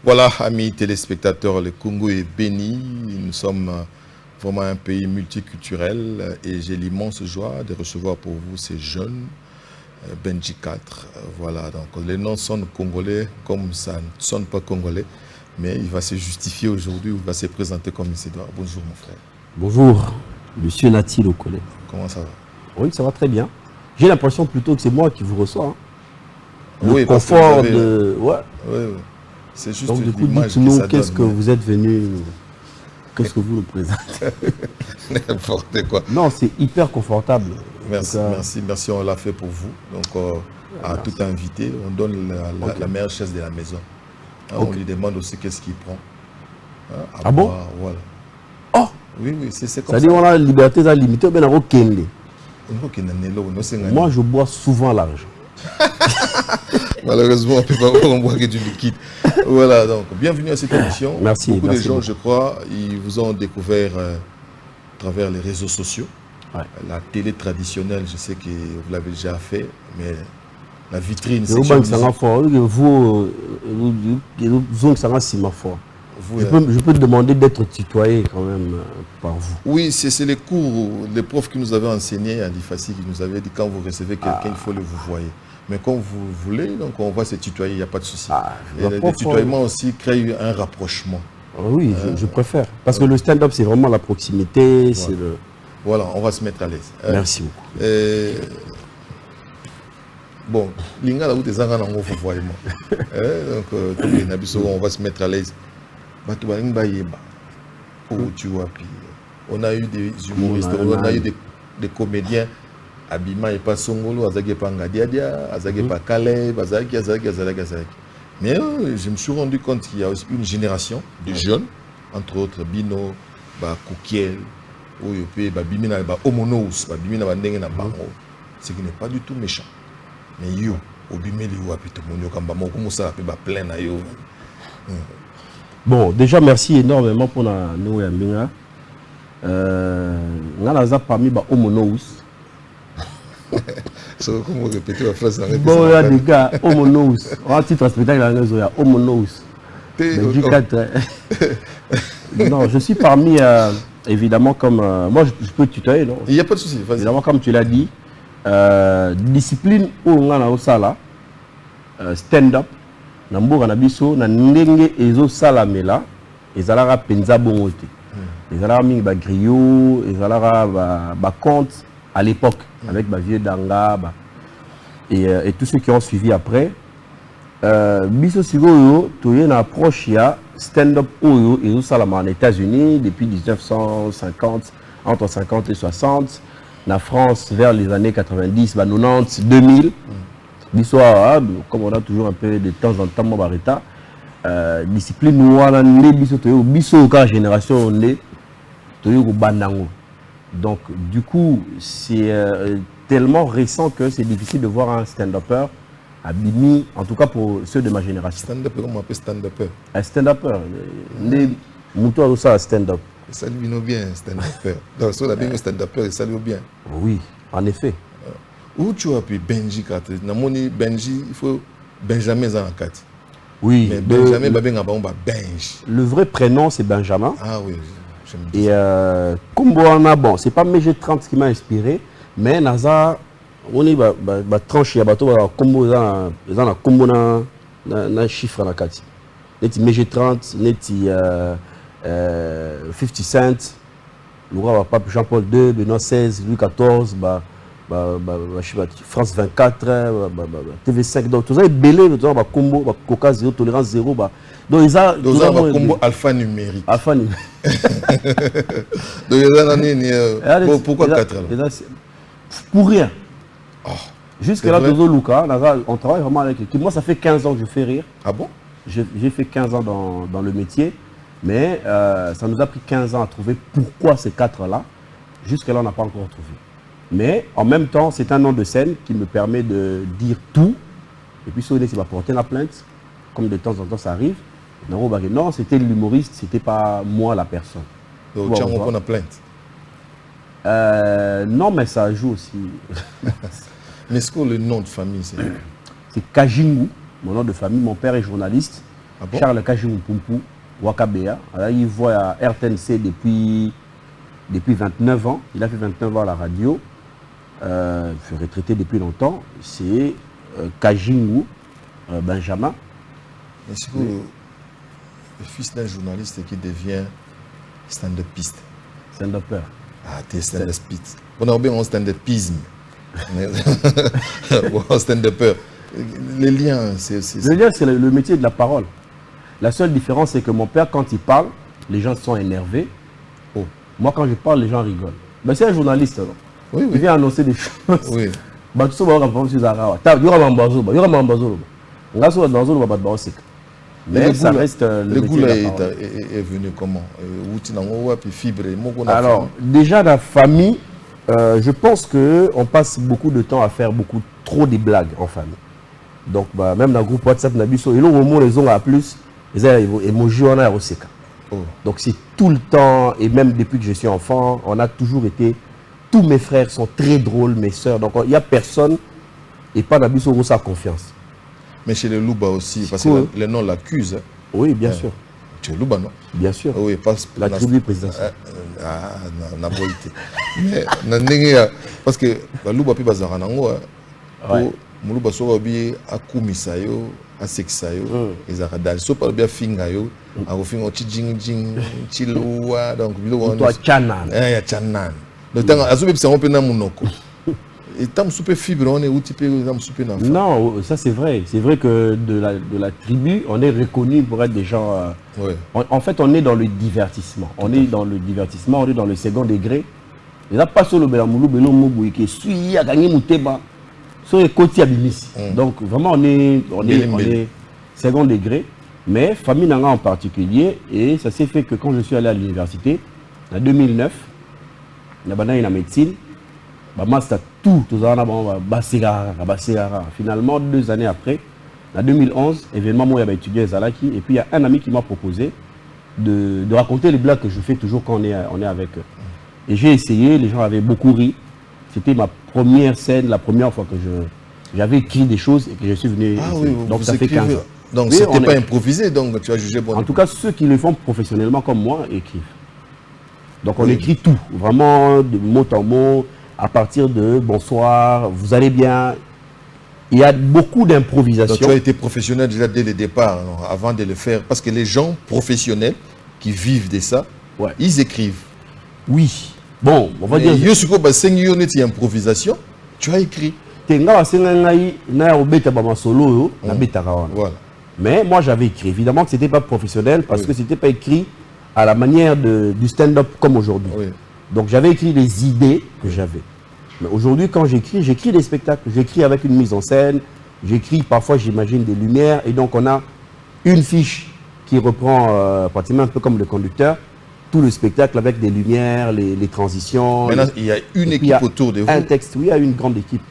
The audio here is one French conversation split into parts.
Voilà, amis téléspectateurs, le Congo est béni. Nous sommes vraiment un pays multiculturel et j'ai l'immense joie de recevoir pour vous ces jeunes Benji 4. Voilà, donc les noms sonnent congolais comme ça ne sonne pas congolais, mais il va se justifier aujourd'hui, il va se présenter comme il se doit. Bonjour mon frère. Bonjour, monsieur Nati Lokole. Comment ça va? Oui, ça va très bien. J'ai l'impression plutôt que c'est moi qui vous reçois. Hein. Le oui, confort avez... de... Ouais. Oui, oui. C'est juste donc, du coup, l'image dites-nous, que qu'est-ce que vous êtes venu... Qu'est-ce que vous nous présentez? N'importe quoi. Non, c'est hyper confortable. Merci, merci, on l'a fait pour vous. Donc, à tout invité, on donne la meilleure chaise de la maison. On lui demande aussi qu'est-ce qu'il prend. Ah bon? Voilà. Oh! Oui, oui, c'est comme ça. C'est-à-dire qu'on a la liberté limitée, mais on a Kende. Moi, je bois souvent l'argent. Malheureusement, on ne peut pas boire que du liquide. Voilà, donc, bienvenue à cette émission. Merci. Beaucoup de gens, beaucoup. je crois, ils vous ont découvert à travers les réseaux sociaux. Ouais. La télé traditionnelle, je sais que vous l'avez déjà fait, mais la vitrine, c'est je peux te demander d'être tutoyé quand même par vous. Oui, c'est les cours, les profs qui nous avaient enseigné à l'IFACI qui nous avaient dit quand vous recevez quelqu'un, il faut le vous voyez. Mais quand vous voulez, donc on va se tutoyer, il n'y a pas de souci. Le tutoiement aussi crée un rapprochement. Oui, je préfère. Parce que le stand-up, c'est vraiment la proximité. Voilà. Voilà, on va se mettre à l'aise. Merci beaucoup. Bon, l'ingala ou des angana on vous voyez donc on va se mettre à l'aise. On a eu des humoristes, on a eu des comédiens. Abima et pas Songolo, Azagi pas Ngadiadia, Azagi pas Calais, Azagi. Mais je me suis rendu compte qu'il y a aussi une génération de jeunes, entre autres Bino, Koukiel, Bimina, Omonous, Bimina Bandengena Bango, ce qui n'est pas du tout méchant. Mais yo, Obimeli ou Apito Monyo Kambamo, comment ça peut plein à yo. Bon, déjà merci énormément pour nous et Mbinga. Nanaza parmi Omonous. Comment répéter la phrase? Bon, il y a des gars, Omonous. On a un titre spectacle, il y a Omonous. Non, je suis parmi, évidemment, comme. Moi, je peux tutoyer, non? Il n'y a pas de souci. Évidemment, comme tu l'as dit, discipline où on a au sala, stand-up, Nambour Nabiso, Nandenge Ezo Salamela, Ezalara Penza Bongote. Ezalara Ming Bagrio, Ezalara Baconte. À l'époque, avec Vieux Danga et tous ceux qui ont suivi après. Biso Sigoyo, tu as une approche, il y a stand-up Oyo et Salama en États-Unis depuis 1950, entre 50 et 60. La France vers les années 90, 90, 2000. Biso, comme on a toujours un peu de temps en temps, Mobarita, discipline Ouana, Biso, quand génération on est, Toyo Bandango. Donc, du coup, c'est tellement récent que c'est difficile de voir un stand-upper à Bimi, en tout cas pour ceux de ma génération. Stand-upper, comment on appelle stand-upper? Un stand-upper. Les moutons ont ça, stand-up. Ça lui vient bien, stand-upper. Donc, si on a bien un stand-upper, ça lui bien. Oui, en effet. Où tu as pu Benji 4? Benji, il faut Benjamin Zankat. Oui. Mais Benjamin, Benji. Le vrai prénom, c'est Benjamin. Ah oui. Et Kumboana, bon, c'est pas MG30 qui m'a inspiré, mais Naza, on est tranché à bateau, combo dans la combo na chiffre na kati. Neti MG30, neti 50 Cent, le roi pape Jean-Paul II, Benoît XVI, Louis XIV, France 24, TV5, donc tout ça est belé, tout ça combo, Coca 0, tolérance 0, donc ils ont un combo alphanumérique. Alphanumérique. Donc pourquoi 4 alors? Pour rien. Oh, jusque là, Luca, on travaille vraiment avec l'équipe. Moi, ça fait 15 ans que je fais rire. Ah bon? J'ai fait 15 ans dans le métier, mais ça nous a pris 15 ans à trouver pourquoi ces 4-là. Jusque là, on n'a pas encore trouvé. Mais en même temps, c'est un nom de scène qui me permet de dire tout. Et puis, si on va porter la plainte, comme de temps en temps ça arrive. Non, c'était l'humoriste, c'était pas moi la personne. Donc, tu as encore la plainte? Non, mais ça joue aussi. Mais est-ce que le nom de famille, c'est Kajingu, mon nom de famille. Mon père est journaliste. bon? Charles Kajimou Pumpou, Wakabea. Il voit à RTNC depuis 29 ans. Il a fait 29 ans à la radio. Il est retraité depuis longtemps. C'est Kajimou Benjamin. Est-ce que le fils d'un journaliste qui devient stand-upiste? Stand-upper. Ah, t'es stand-upiste. On a bien un stand-upisme. Stand-upper. Les liens, c'est... Le lien, c'est le métier de la parole. La seule différence, c'est que mon père, quand il parle, les gens sont énervés. Oh. Moi, quand je parle, les gens rigolent. Ben, c'est un journaliste, non? Oui, oui. Il vient annoncer des choses. Oui. Bah, tout ça, on va répondre sur Zara. Il y aura Mambazo. Il y aura Mambazo. On va sur Mambazo, on va battre Barosek. Mais ça reste le métier de la parole. Est venu comment? Alors, déjà, la famille, je pense qu'on passe beaucoup de temps à faire trop de blagues en famille. Donc, bah, même dans le groupe WhatsApp, et là, au moment où les ont à plus, les émojis, on a Roseka. Donc, c'est tout le temps, et même depuis que je suis enfant, on a toujours été. Tous mes frères sont très drôles, mes soeurs. Donc, il n'y a personne, et pas Nabiso où ça a confiance. Mais chez les Louba aussi, parce que le nom l'accuse. Oui, bien sûr. Tu es Louba, non? Bien sûr. Oui, la tribu présidentielle. Ah, na boité. Mais, parce que Louba puis bazara nango, Moulouba soba bi akumisa yo, asekisa yo, ezaka dal so pa bi afinga yo, akofinga chijing jing chiluwa donc bilo wana. Toi chanan. Ya chanan. Donc tant azobe bisa on na munoko. Et tant soupe fibre on est outil pe tant soupe na. Non, ça c'est vrai. C'est vrai que de la tribu, on est reconnu pour être des gens en fait, on est dans le divertissement. On est dans le divertissement, on est dans le second degré. Et là pas solo belamoulou belo mobu qui suit à gagner muteba. Sur les côtés abimisi. Donc vraiment on est second degré, mais famille Nanga en particulier, et ça s'est fait que quand je suis allé à l'université en 2009, j'ai fait la médecine, master tout finalement 2 années après, en 2011, événement moi j'ai étudié à Zalaki, et puis il y a un ami qui m'a proposé de raconter les blagues que je fais toujours quand on est avec eux. Et j'ai essayé, les gens avaient beaucoup ri. C'était ma première scène, la première fois que j'avais écrit des choses et que je suis venu. Ah oui, donc ça fait 15 ans. Donc oui, c'était pas improvisé, donc tu as jugé bon. En tout cas, ceux qui le font professionnellement comme moi écrivent. Donc on écrit tout, vraiment de mot en mot, à partir de bonsoir, vous allez bien. Il y a beaucoup d'improvisation. Donc tu as été professionnel déjà dès le départ, non, avant de le faire. Parce que les gens professionnels qui vivent de ça, ils écrivent. Oui. Bon, on va dire. Improvisation, tu as écrit. Voilà. Mais moi j'avais écrit. Évidemment que ce n'était pas professionnel parce que ce n'était pas écrit à la manière du stand-up comme aujourd'hui. Oui. Donc j'avais écrit les idées que j'avais. Mais aujourd'hui, quand j'écris des spectacles. J'écris avec une mise en scène. J'écris parfois, j'imagine des lumières. Et donc on a une fiche qui reprend pratiquement un peu comme le conducteur. Tout le spectacle avec des lumières, les transitions. Maintenant, il y a une équipe autour de vous. Un texte, oui, il y a une grande équipe.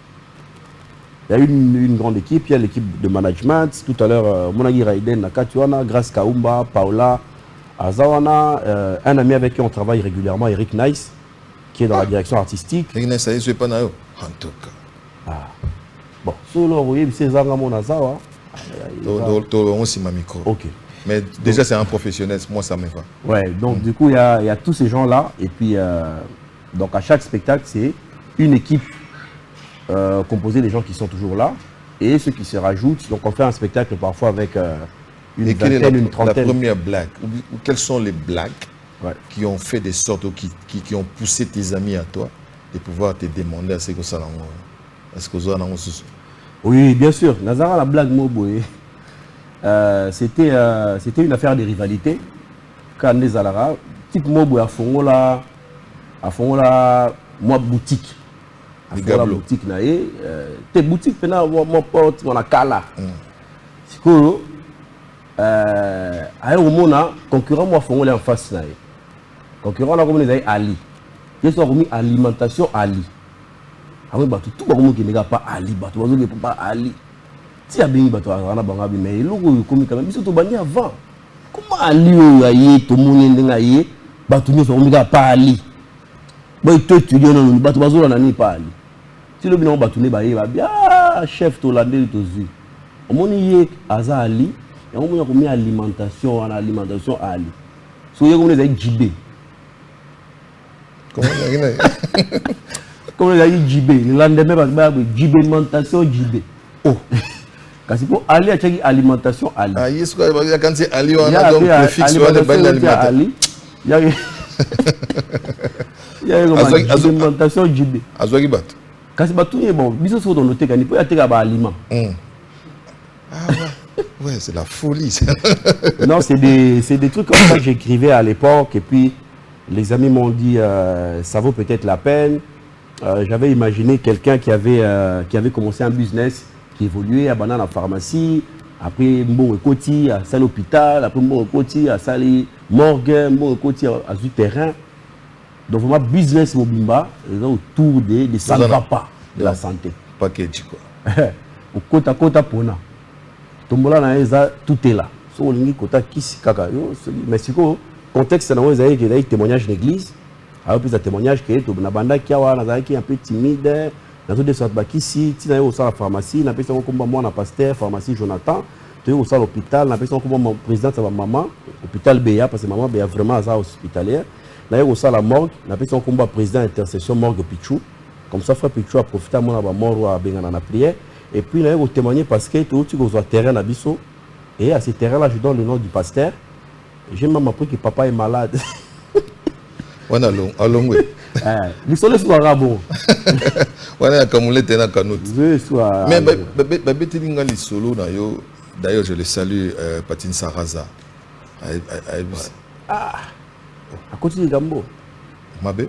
Il y a une grande équipe, il y a l'équipe de management. Tout à l'heure, Monagi Raiden, Nakatuana, Grace Kaumba, Paola, Azawana, un ami avec qui on travaille régulièrement, Eric Nice, qui est dans la direction artistique. Eric Nice, ça y est, pas en tout cas. Ah. Bon, solo, vous voyez, c'est Zangamon Azawa. On s'y m'a micro. Ok. Mais déjà, c'est un professionnel, moi, ça me va. Ouais, donc du coup, il y a tous ces gens-là. Et puis, donc à chaque spectacle, c'est une équipe composée des gens qui sont toujours là et ceux qui se rajoutent. Donc, on fait un spectacle parfois avec une vingtaine, une trentaine. La première blague, ou quelles sont les blagues qui ont fait des sortes, ou qui ont poussé tes amis à toi de pouvoir te demander à ce que ça est-ce que ça Oui, bien sûr. Nazara, la blague, Moboé. C'était une affaire de rivalité. Quand les Alara, type Mobo à Fongola, moi boutique. À Fongola boutique naé, tes boutiques pena mon porte mon akala. C'est cool. À un moment concurrent moi Fongola en face naé. Concurrent là comme les Ali. Ils sont remis alimentation Ali. Ah oui bah tout le monde qui n'est pas Ali, bah tout le monde pas Ali. Si y a bien mais il logo comme quand même ils sont bani avant. Comment Ali ayi to monde ngaye ba tout nous sont pas Ali. Ba to étudiant non ba to bazola nani pas Ali. Si le bilan ba tourner ba bien chef to landé to zi. Omoni ye aza Ali Il y a combien alimentation, en alimentation à Ali. So, il y a combien de JB. Comment on a Comment il y a JB. Le lendemain, JB alimentation, JB. Oh. Parce que Ali a dit alimentation Ali. Ah, yes, quand c'est Ali, on a donc le fixe, on a des bonnes alimentations. Il y a alimentation JB. Azwagi bat. Quand c'est tout est bon, bisous sur ton noté, il peut y avoir aliment. Ah ouais. Ouais, c'est la folie. Ça. Non, c'est des trucs comme ça que j'écrivais à l'époque. Et puis, les amis m'ont dit, ça vaut peut-être la peine. J'avais imaginé quelqu'un qui avait commencé un business, qui évoluait à Banane en pharmacie. Après, Mbon Ekoti à salle hôpital. Après, Mbon Ekoti à salle morgue. Mbon Ekoti à du terrain. Donc, vraiment, business Mobimba, autour des salvapas de la santé. Package, quoi. Au kota pona. Tombola na eza tout est là. So lingi kota kisi kaka yo mais siko contexte na weza yeke da témoignage d'église. Alors plus un témoignage que to na banda kia wa na zaki un peu timide. Na to de sorte ba kisi ti na yo sa la pharmacie na pesa ko komba moi na pasteur pharmacie Jonathan. Tu es au sein l'hôpital na pesa ko komba mon président sa maman hôpital Beya parce que maman Beya vraiment à hospitalière. Na yo au sein la morgue na pesa ko komba président intercession morgue Pichou. Comme ça frère Pichou a profité moi na ba mort à bengana na prière. Et puis, il a témoigné parce que tu as un terrain à Bissau. Et à ce terrain-là, je donne le nom du pasteur. J'ai même appris que papa est malade. On a long way. Le soleil soit rabo. On a comme les ténants canot. Mais d'ailleurs, je le salue, Patine Saraza. Ah, à côté de Gambo. Mabé?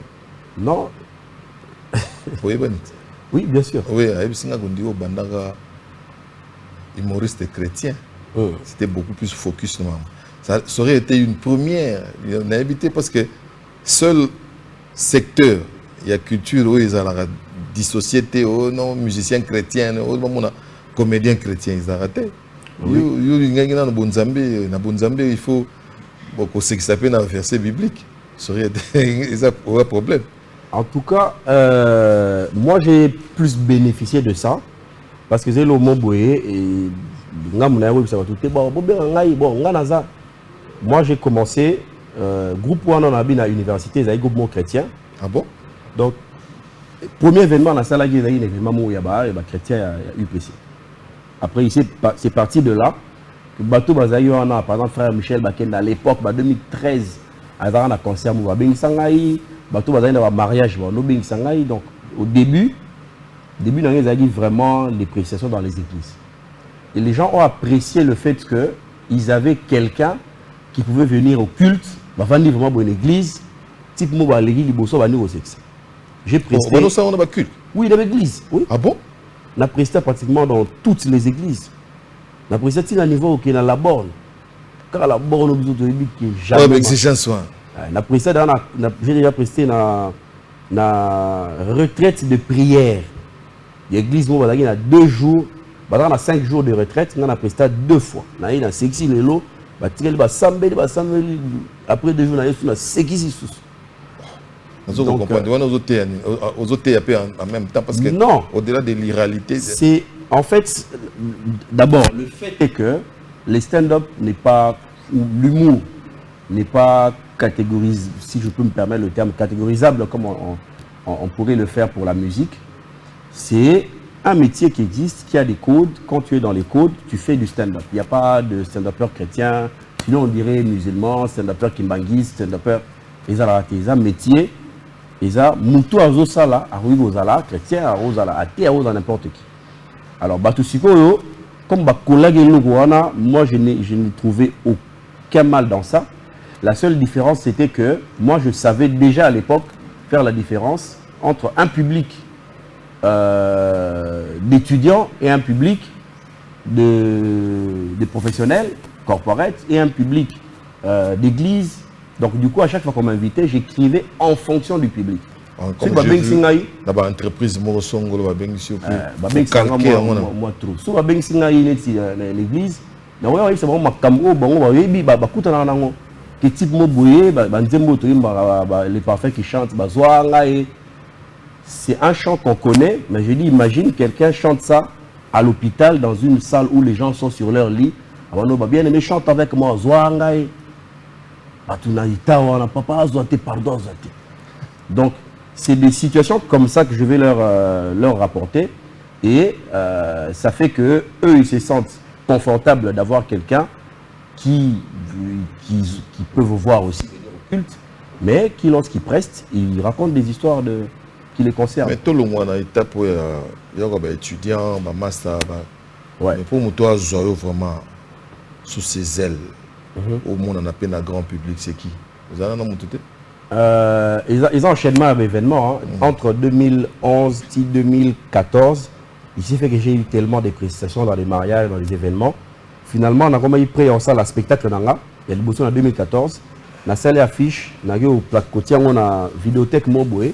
Non. Oui, bon. Oui, bien sûr. Oui, Bandara, humoriste chrétien. C'était beaucoup plus focus. Ça aurait été une première. On a évité parce que seul secteur, il y a culture, où ils ont la société, non, musiciens chrétiens, comédiens chrétiens, ils ont raté. Il faut ce qui s'appelle un verset biblique. Ça aurait été un problème. En tout cas, moi j'ai plus bénéficié de ça parce que c'est le mot boye et moi j'ai commencé groupe one on a bien à l'université, c'est un groupe chrétien. Ah bon? Donc premier événement dans la salle il y a un événement où il y a chrétien à UPC. Après c'est parti de là. Le bateau bazaï on a par exemple frère Michel Bakenda à l'époque 2013 à un concert où Sangaï bateau un mariage donc au début on a dit vraiment les prestations dans les églises et les gens ont apprécié le fait que ils avaient quelqu'un qui pouvait venir au culte venir vraiment pour une église type moi l'église liboso venir au sexe j'ai presté on a culte oui dans l'église oui ah bon on a presté pratiquement dans toutes les églises on a presté à niveau qui est dans la borne car la borne au besoin de l'église qui est jamais j'ai déjà presté dans la retraite de prière. L'église, il y a 2 jours, il y a 5 jours de retraite, on a presté 2 fois. Il y a sexy le lot, après 2 jours, on a sexy. Vous comprenez, aux autres en même temps, parce que au-delà de l'irréalité. C'est en fait, d'abord, le fait est que le stand-up n'est pas, ou l'humour n'est pas catégorisé, si je peux me permettre le terme, catégorisable comme on pourrait le faire pour la musique. C'est un métier qui existe, qui a des codes. Quand tu es dans les codes, tu fais du stand-up. Il n'y a pas de stand-upper chrétien, sinon on dirait musulman, stand-upper kimbanguiste, stand-upper. Ils ont un métier, ils ont moutou à Zosala, à Ruigozala, chrétien à Rosala, à Thé à Rosa, n'importe qui. Alors, Batusiko, comme collègue moi je n'ai trouvé aucun mal dans ça. La seule différence, c'était que moi, je savais déjà à l'époque faire la différence entre un public d'étudiants et un public de professionnels, corporate, et un public d'église. Donc, du coup, à chaque fois qu'on m'invitait, j'écrivais en fonction du public. Comme j'ai vu, dans l'entreprise Morosongo, l'église, que type les parfaits qui chantent, c'est un chant qu'on connaît, mais je dis, imagine quelqu'un chante ça à l'hôpital, dans une salle où les gens sont sur leur lit, Abano ba bien aimé chante avec moi Zoangai. Batuna itawa papa zoate pardon zoate. Donc c'est des situations comme ça que je vais leur rapporter et ça fait que eux ils se sentent confortables d'avoir quelqu'un qui peut vous voir aussi venir au culte, mais qui lorsqu'il preste, il raconte des histoires qui les concernent. Mais tout le monde a étape où il y a des étudiants, des masters. Ouais. Mais pour moi, toi, vraiment sous ses ailes, au monde on appelle un grand public, c'est qui? Vous avez un nom tout ils ont enchaînement avec événements. Hein. Entre 2011 et 2014, il s'est fait que j'ai eu tellement de prestations dans les mariages, dans les événements. Finalement, on a comme pris en salle un spectacle nanga. Il y a le bouton en 2014. Na salle affiche, na au plaque côtier on a vidéothèque Moboé.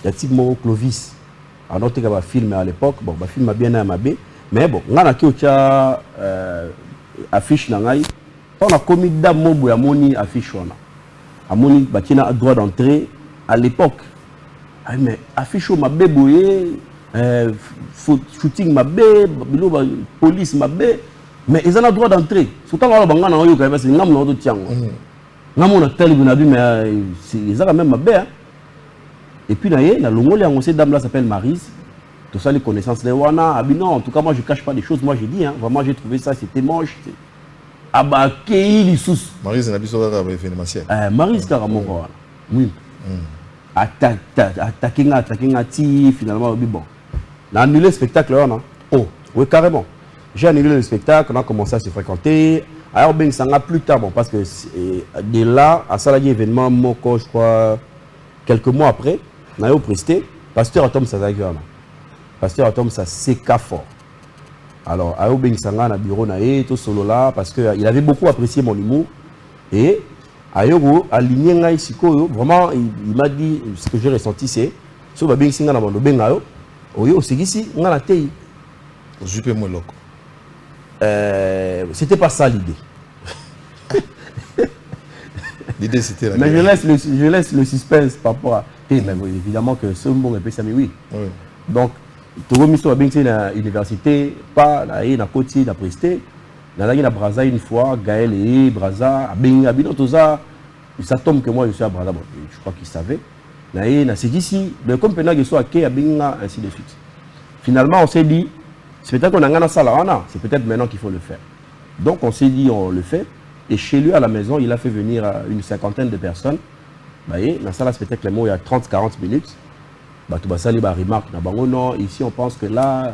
Il y a type Mo Clovis. Alors noté qu'il y a un film à l'époque, bon, le film a bien aimé, mais bon, on a qui a affiche nanga. On a commis d'ab Moboé à moni affiche on a. Amoni Bakina a droit d'entrée à l'époque. Ah, mais affiche ma bébé, shooting ma bébé, police ma bébé, mais ils ont le droit d'entrer. Surtout quand on a eu quand même, c'est un homme qui tient. On a tel mais ils ont même ma bébé. Et puis là, le Longolia, cette dame là s'appelle Maryse. Tout ça, les connaissances de Wana. Non, en tout cas, moi je ne cache pas des choses. Moi j'ai dit, hein, vraiment j'ai trouvé ça, c'était moche. Maryse n'a pas de événementiel. Maryse Karamoko. Oui. Attaquer, finalement, bon. On a annulé le spectacle là. Oh, oui, carrément. J'ai annulé le spectacle, on a commencé à se fréquenter. Alors, ben, ça n'a plus tard, bon, parce que de là, à Saladi événement, Moko, je crois, quelques mois après, on a eu presté. Pasteur Atom Sazagana. Pasteur Atom Sazeka fort. Alors, Ayo Ben Sanga na bureau na tout solo là parce qu'il avait beaucoup apprécié mon humour et Ayo aligné ngai sikoyo vraiment il m'a dit ce que j'ai ressenti c'est so ba Ben Sanga na bando ben ayo oyo osigisi nga na tei Jupe moloko. C'était pas ça l'idée. L'idée c'était la mais je laisse le suspense par rapport à mais évidemment que ce bon peu ça mais oui. Donc tout le monde a bien à l'université, pas na côté, na presté. Dans la Braza une fois, Gaël et Braza, Abino tout ça, ça tombe que moi je suis à Braza, je crois qu'il savait. C'est ici, mais comme Pena soit à Abinga, ainsi de suite. Finalement, on s'est dit, c'est peut-être qu'on a un salarana, c'est peut-être maintenant qu'il faut le faire. Donc on s'est dit, on le fait. Et chez lui à la maison, il a fait venir une cinquantaine de personnes. Dans la salle spectacle, il y a 30-40 minutes. Ici on pense que là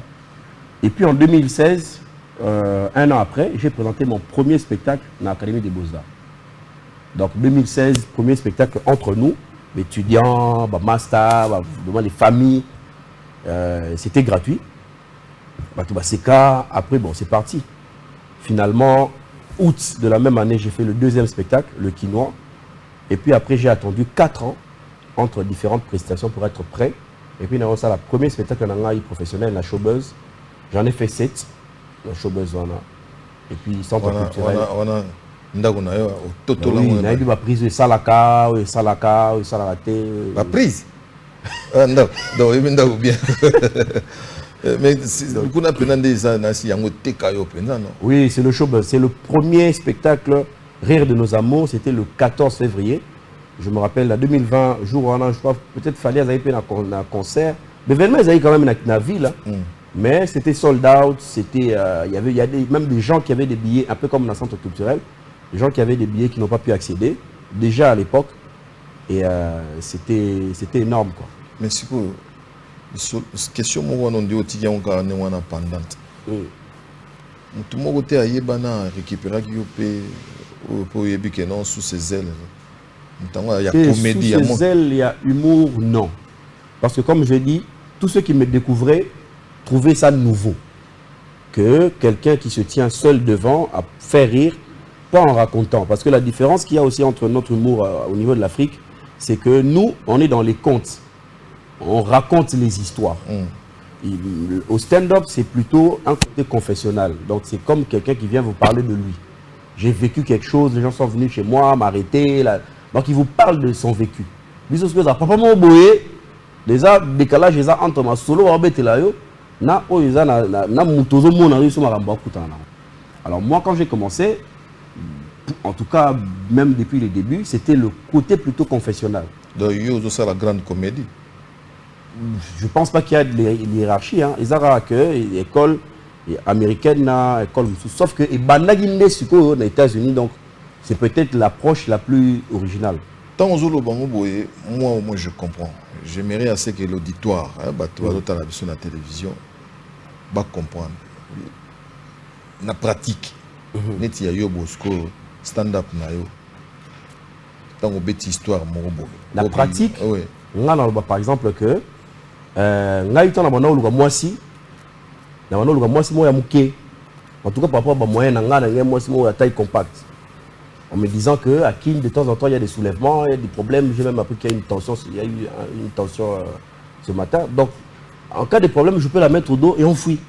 et puis en 2016 un an après j'ai présenté mon premier spectacle dans l'Académie des Beaux-Arts. Donc 2016 premier spectacle entre nous étudiants master les familles c'était gratuit. Après bon c'est parti finalement août de la même année j'ai fait le deuxième spectacle le Quinois et puis après j'ai attendu 4 ans entre différentes prestations pour être prêt. Et puis, on a la première spectacle professionnel, la showbuzz. J'en ai fait 7. La showbuzz, on a. Et puis, centre culturel. On a eu ma prise de Salaka, Salaka. La prise non, bien. Mais beaucoup oui, c'est le showbuzz. C'est le premier spectacle Rire de nos amours. C'était le 14 février. Je me rappelle, la 2020, jour où on a, je crois, peut-être fallait aller un concert. L'événement, ils avaient quand même dans la ville. Mais c'était sold out. Il y a même des gens qui avaient des billets, un peu comme dans le centre culturel. Des gens qui avaient des billets qui n'ont pas pu accéder, déjà à l'époque. Et c'était énorme, quoi. Mais c'est quoi? Question, moi, on dit qu'il y a une pendante. Tout le monde a récupéré pour que non sous ses ailes. Il y a comédie. Sous ses ailes, il y a humour, non. Parce que comme je dis, tous ceux qui me découvraient trouvaient ça nouveau. Que quelqu'un qui se tient seul devant a fait rire, pas en racontant. Parce que la différence qu'il y a aussi entre notre humour au niveau de l'Afrique, c'est que nous, on est dans les contes. On raconte les histoires. Au stand-up, c'est plutôt un côté confessionnal. Donc c'est comme quelqu'un qui vient vous parler de lui. J'ai vécu quelque chose, les gens sont venus chez moi, m'arrêter. Donc il vous parle de son vécu. Papa mon boye, déjà décalage entre ma solo et la yo, na mutozo mona yo sur ma ramba kutana. Alors moi, quand j'ai commencé, en tout cas, même depuis les débuts, c'était le côté plutôt confessionnal. Donc, il y a aussi la grande comédie. Je ne pense pas qu'il y a de hiérarchie. Hein. Ils ont que l'école américaine, école, sauf que aux États-Unis, donc c'est peut-être l'approche la plus originale. Tant aux moi je comprends. J'aimerais assez que l'auditoire, la télévision, va comprendre. La pratique, net ya yo bosco stand-up na yo. Tant au bête histoire morobo. La pratique, oui. Par exemple que nga eu temps na bana oluka mwasi na bana oluka mwasi mo ya muke. En tout cas par rapport à moyen na nga na mwasi mo ya taille compacte. En me disant que à Kin de temps en temps il y a des soulèvements, il y a des problèmes, j'ai même appris qu'il y a une tension, il y a eu une tension ce matin. Donc en cas de problème, je peux la mettre au dos et on fuit.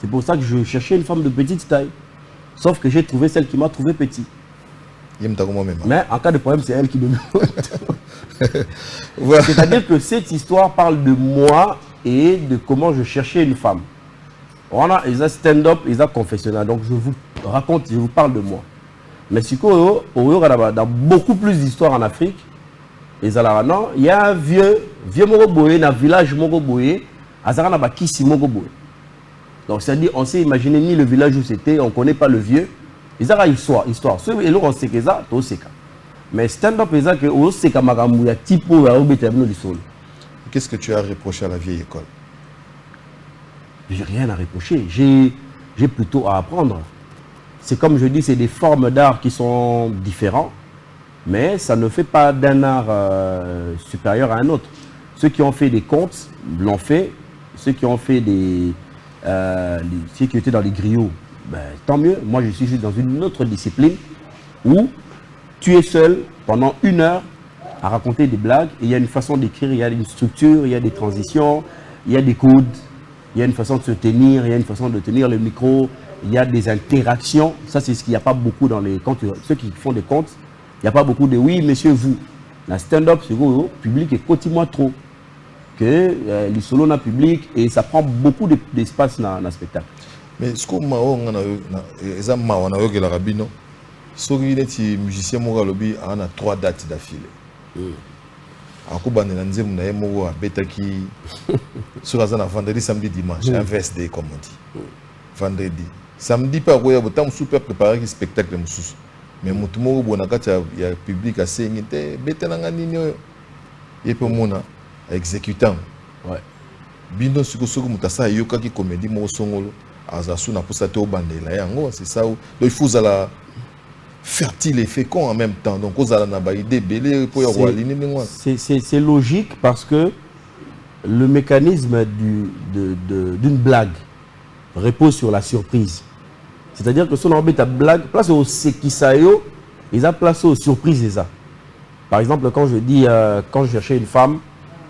C'est pour ça que je cherchais une femme de petite taille. Sauf que j'ai trouvé celle qui m'a trouvé petit. Mais en cas de problème, c'est elle qui me voilà. C'est-à-dire que cette histoire parle de moi et de comment je cherchais une femme. On a un stand-up, ils ont confessionnal. Donc je vous raconte, je vous parle de moi. Mais si dans beaucoup plus d'histoires en Afrique, il y a un vieux Mogoboye, dans le village Mogoboye, Azara na Kisi Mogoboye. Donc c'est-à-dire, on s'est imaginé ni le village où c'était, on ne connaît pas le vieux. Ils ont une histoire. Ceux qui ont séqué ça, tout c'est mais stand-up, ils ont que c'est comme un type où il sol. Qu'est-ce que tu as reproché à la vieille école? J'ai rien à reprocher. J'ai plutôt à apprendre. C'est comme je dis, c'est des formes d'art qui sont différents, mais ça ne fait pas d'un art supérieur à un autre. Ceux qui ont fait des contes l'ont fait. Ceux qui ont fait ceux qui étaient dans les griots, ben, tant mieux. Moi, je suis juste dans une autre discipline où tu es seul pendant 1 heure à raconter des blagues. Et il y a une façon d'écrire, il y a une structure, il y a des transitions, il y a des codes, il y a une façon de se tenir, il y a une façon de tenir le micro, il y a des interactions. Ça, c'est ce qu'il n'y a pas beaucoup dans les... Ceux qui font des contes, il n'y a pas beaucoup de « oui, monsieur, vous ». La stand-up, c'est le public est côté-moi trop. Que les solos dans le public et ça prend beaucoup d'espace dans le spectacle. Mais ce qu'on m'a dit, c'est que les musiciens ont 3 dates d'affilée. Sur vendredi, samedi, dimanche, un VSD comme on dit. Vendredi. Samedi, par contre, il y a un super préparé spectacle. Mais il y a un public assez ingénieux. Il y a un exécutant. Ouais. Bino sukosoko mutasa yoka ki comédie mo songolo azasu na posato bandela yango c'est ça. Donc il faut la fertile et fécond en même temps. Donc aux ala na ba idée belé pour y aligner ngwa. C'est logique parce que le mécanisme d'une blague repose sur la surprise. C'est-à-dire que si on embête ta blague, place au sekisayo, ils ont placé aux surprises. Par exemple, quand je dis quand je cherchais une femme,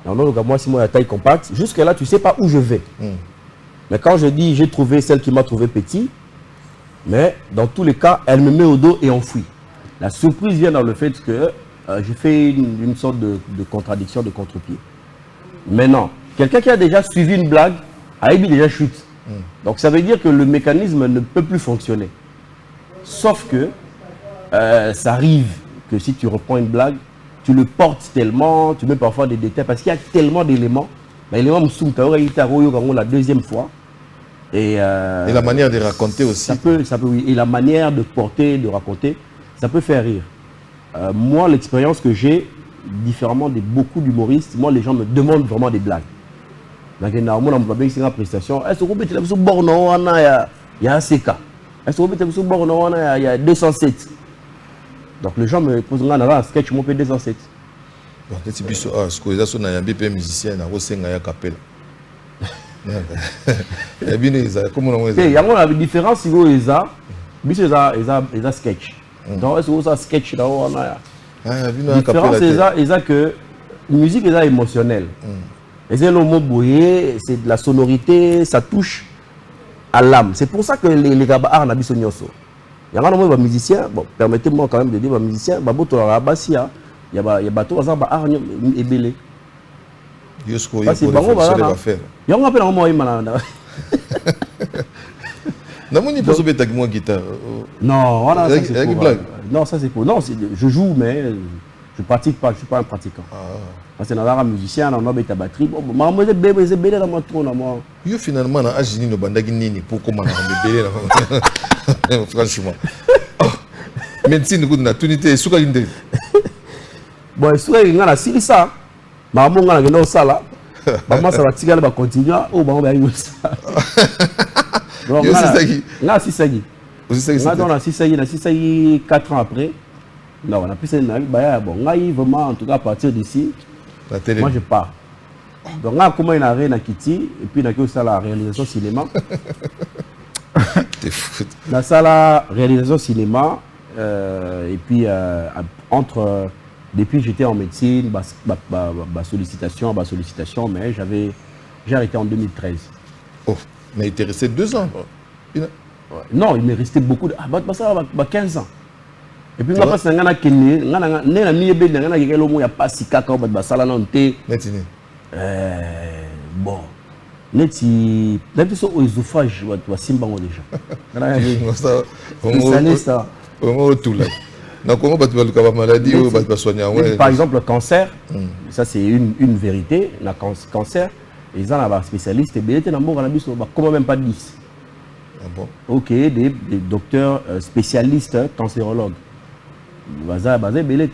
moi, si moi, la taille compacte, jusque-là, tu ne sais pas où je vais. Mais quand je dis, j'ai trouvé celle qui m'a trouvé petit, mais dans tous les cas, elle me met au dos et on fuit. La surprise vient dans le fait que je fais une sorte de contradiction, de contre-pied. Maintenant, quelqu'un qui a déjà suivi une blague, a déjà chute. Donc ça veut dire que le mécanisme ne peut plus fonctionner. Sauf que ça arrive que si tu reprends une blague, tu le portes tellement, tu mets parfois des détails, parce qu'il y a tellement d'éléments. Mais l'élément la deuxième fois. Et la manière de raconter aussi. Ça peut, oui. Et la manière de porter, de raconter, ça peut faire rire. Moi, l'expérience que j'ai, différemment de beaucoup d'humoristes, moi, les gens me demandent vraiment des blagues. Donc, normalement, on a une prestation. Est-ce que vous mettez le borno, il y a un CK. Est-ce que vous mettez le borno, il y a 207. Donc les gens me posent un sketch, mon P207. Peut-être que ce que les gens musiciens, ils ont capella. Il y a une différence si vous avez sketch. Donc est-ce que vous avez sketch là? La différence c'est que la musique est émotionnelle. C'est le mot bouillé, c'est de la sonorité, ça touche à l'âme. C'est pour ça que les gars ont des sonyoso. Il y a un musicien, bon, permettez-moi quand même de dire, un musicien, il y a des musiciens, il y a des art et belé. Il y a un Namoni pour sauver ta guitare. Non, voilà, ça c'est pour... blague. Non, ça c'est pour... Non, je joue, mais je pratique pas, je suis pas un pratiquant. Parce que dans musicien, on a ta batterie. Bon, maman, c'est bébé dans mon trône, moi. Yo finalement, na Agini no bandagi nini pour comment on bébé là. Franchement. Médecine good na tunité suka inde. Bon, suka inga na silisa. Maman nga na ça là. Maman ça va tirer va continuer. Oh, maman va y ça. Yo c'est ça qui. Là c'est ça qui. C'est ça qui. On a 6 4 ans après. Non, on a plus un bah bon, là vraiment en tout cas à partir d'ici. Moi je pars. Donc là comment il a rien à Kitty et puis il a que ça la réalisation cinéma. T'es fou. Dans ça la réalisation cinéma et puis entre depuis j'étais en médecine, sollicitation, mais j'ai arrêté en 2013. Oh, mais il était resté 2 ans. Non, il m'est resté beaucoup de 15 ans. Et puis, je passe à un kenné, je n'ai pas si caca, bon, neti au œsophage, tu vas simbango déjà. Ça. Tout là. Donc, comment tu vas la maladie ou tu vas soigner? Par exemple, le cancer, ça c'est une vérité. Le cancer, ils ont un spécialiste et bien, comment même pas 10. Ah bon? Ok, des docteurs spécialistes cancérologues. Peut-être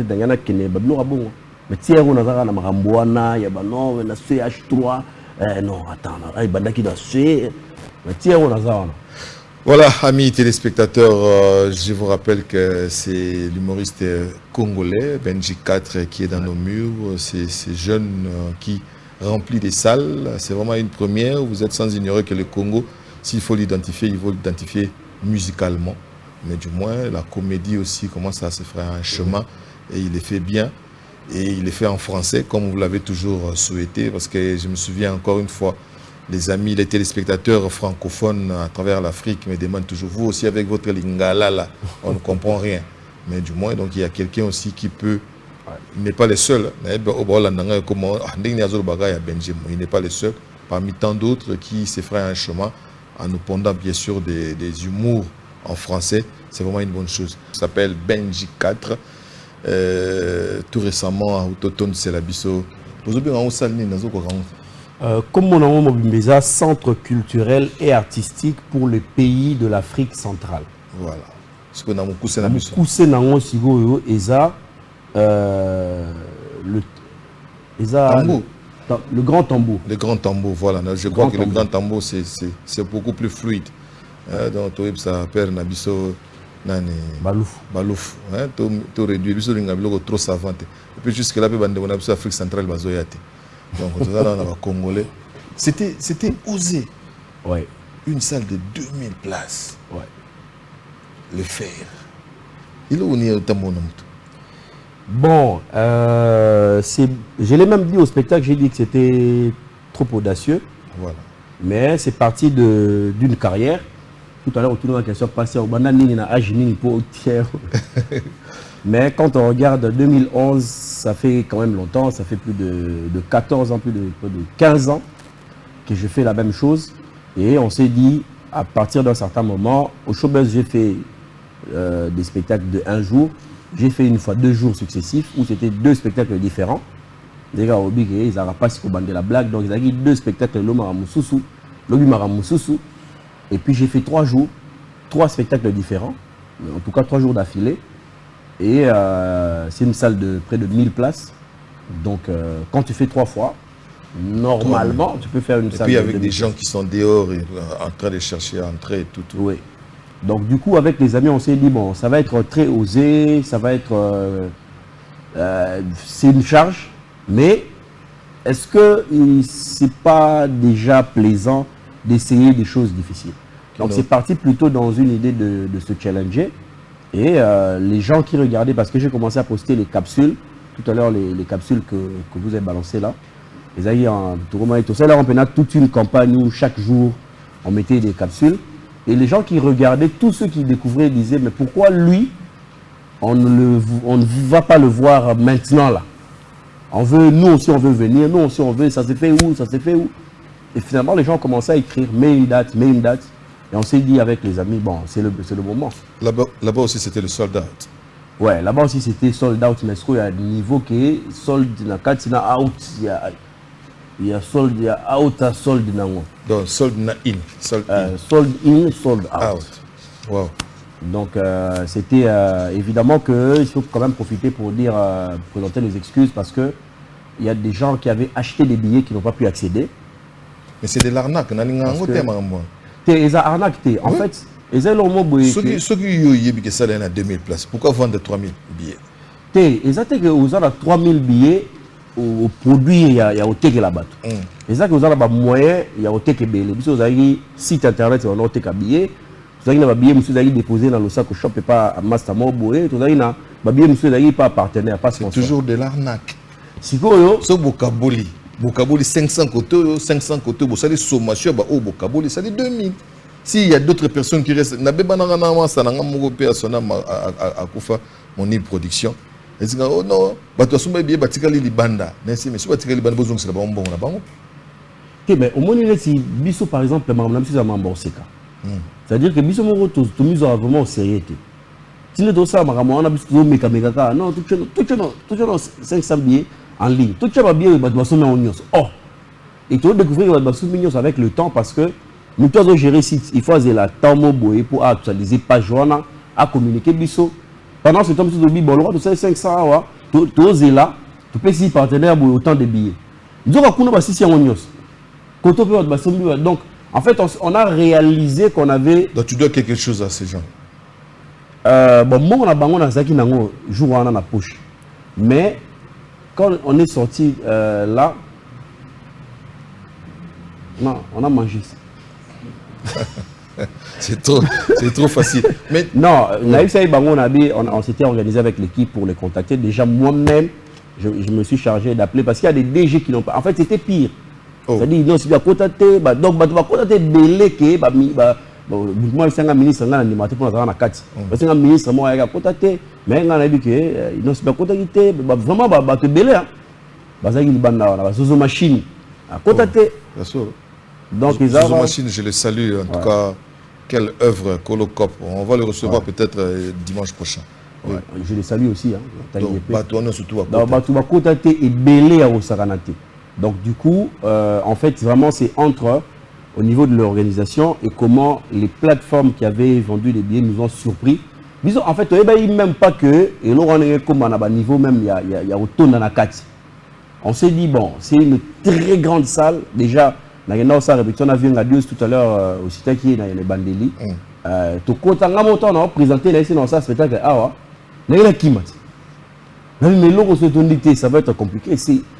qu'il y a qui ne bon. Mais tiens, on a un Maramboana, il y a non, on a CH3. Non, attends, il y a qui doit suer. Mais tiens, on a ça. Voilà, amis téléspectateurs, je vous rappelle que c'est l'humoriste congolais, Benji 4, qui est dans nos murs. C'est ces jeunes qui remplit des salles. C'est vraiment une première. Vous êtes sans ignorer que le Congo, s'il faut l'identifier, il faut l'identifier musicalement. Mais du moins, la comédie aussi commence à se faire un chemin et il est fait bien. Et il est fait en français, comme vous l'avez toujours souhaité, parce que je me souviens encore une fois, les amis, les téléspectateurs francophones à travers l'Afrique me demandent toujours, vous aussi avec votre lingala là, on ne comprend rien. Mais du moins, donc il y a quelqu'un aussi qui peut, il n'est pas le seul, il n'est pas le seul, parmi tant d'autres qui se feraient un chemin en nous pondant bien sûr des humours en français, c'est vraiment une bonne chose. Ça s'appelle Benji 4. Tout récemment, à Autotone, c'est la bisso. Comme mon nom Mobimbeza, centre culturel et artistique pour les pays de l'Afrique centrale. Voilà. Ce que nous le grand tambour. Le grand tambour, voilà. Je crois que le grand tambour, c'est beaucoup plus fluide. Donc, ça perd Nabiso Balouf. Balouf. Tu réduis le trop savant. Et puis jusque-là, on a Afrique centrale, donc, on a Congolais. C'était osé. Ouais. Une salle de 2000 places. Ouais. Le faire. Il est où est bon, je l'ai même dit au spectacle, j'ai dit que c'était trop audacieux. Voilà. Mais c'est parti d'une carrière. Tout à l'heure, on a une question passée au banani na Agini pour tiers. Mais quand on regarde 2011, ça fait quand même longtemps, ça fait plus de 14 ans, plus de 15 ans que je fais la même chose. Et on s'est dit, à partir d'un certain moment, au Showbuzz, j'ai fait des spectacles de 1 jour. J'ai fait une fois 2 jours successifs où c'était 2 spectacles différents. Les gars, ils n'avaient pas si bandé la blague, donc ils avaient 2 spectacles, Lobi Maramoussousou. Et puis j'ai fait 3 jours, 3 spectacles différents, en tout cas 3 jours d'affilée. Et c'est une salle de près de 1000 places. Donc quand tu fais 3 fois, normalement tu peux faire une salle. Et puis avec des gens qui sont dehors et en train de chercher à entrer et tout. Oui. Donc du coup avec les amis on s'est dit bon ça va être très osé, ça va être c'est une charge, mais est-ce que c'est pas déjà plaisant d'essayer des choses difficiles? Donc c'est parti plutôt dans une idée de se challenger. Et les gens qui regardaient, parce que j'ai commencé à poster les capsules, tout à l'heure les capsules que vous avez balancées là, les amis en tout ça, là on a toute une campagne où chaque jour on mettait des capsules. Et les gens qui regardaient, tous ceux qui découvraient disaient mais pourquoi lui, on ne va pas le voir maintenant là? Nous aussi on veut venir, nous aussi on veut, ça s'est fait où, ça s'est fait où? Et finalement les gens commençaient à écrire, mets une date. Et on s'est dit avec les amis, bon, c'est le moment. Là-bas aussi, c'était le sold out. Ouais, là-bas aussi, c'était sold out. Mais est-ce qu'il y a un niveau qui est sold, quand il y a out, il y a sold, il y a out à sold. Donc, sold in. Sold Sold out. Wow. Donc, c'était évidemment qu'il faut quand même profiter pour dire, présenter les excuses parce que il y a des gens qui avaient acheté des billets qui n'ont pas pu accéder. Mais c'est de l'arnaque. C'est arnaque. En fait, ils ont le mot. Ceux qui ont 2000 places, pourquoi vendre 3000 billets? Ils ont que 3000 billets au produit, il y a au teke là-bas. Ils ont que vous moyen, il y a au teke belé. Vous avez site internet, il y a au teke billets. Vous avez des billets, vous avez déposé dans le sac au shop et pas à Master Mobile. Vous avez des billets, vous avez pas partenaire, pas sponsor. C'est toujours de l'arnaque. Si vous avez Bokaboli. Bokaboli 500 côtés, 500 côtés, vous avez sommation, Bokaboli, ça dit 2000. S'il y a d'autres personnes qui restent, mon production. Ils disent oh non, mais au moins, si Bissot par exemple, c'est-à-dire que Bissot Moro, tu mises vraiment au sérieux. Si nous avons ça, on a non, tout 500 billets en ligne. Tout le monde oh, et tu vas découvrir que avec le temps parce que nous devons gérer site. Il faut avoir la temps pour actualiser page à communiquer Bissot. Pendant ce temps, tu as dit bon, le roi de 500, tu es là, tu peux essayer partenaire pour autant de billets. Nous avons 600 oignons. Donc, en fait, on a réalisé qu'on avait. Donc, tu dois quelque chose à ces gens. Bon, moi, on a bango dans Zaki Nango, jour dans la poche. Mais quand on est sorti là, non, on a mangé. C'est trop facile. Mais non, on s'était organisé avec l'équipe pour les contacter. Déjà, moi-même, je me suis chargé d'appeler parce qu'il y a des DG qui n'ont pas. En fait, c'était pire. C'est-à-dire, non, si tu as contacté, donc tu vas contacter Beleke, moi, je suis un ministre, pour la carte. Je suis un ministre, moi, je suis contacté. Mais il a dit que non, si tu as contacté, vraiment, tu es belé. Tu as machine. Contacté. Donc, machine, je le salue. En tout cas, quelle œuvre, Colocop. On va le recevoir peut-être dimanche prochain. Ouais. Je le salue aussi. Donc, surtout tu vas contacter et belé à Osaranate. Donc, du coup, en fait, vraiment, c'est entre au niveau de l'organisation et comment les plateformes qui avaient vendu les billets nous ont surpris. Disons, en fait, même pas que, et là, on est comme à niveau même, il y a autant dans la carte. On s'est dit, bon, c'est une très grande salle. Déjà, on a vu un adios tout à l'heure au site qui est dans les Bandeli. Tout compte, on a présenté dans ça spectacle. Ah, ouais. Mais l'eau, ça va être compliqué.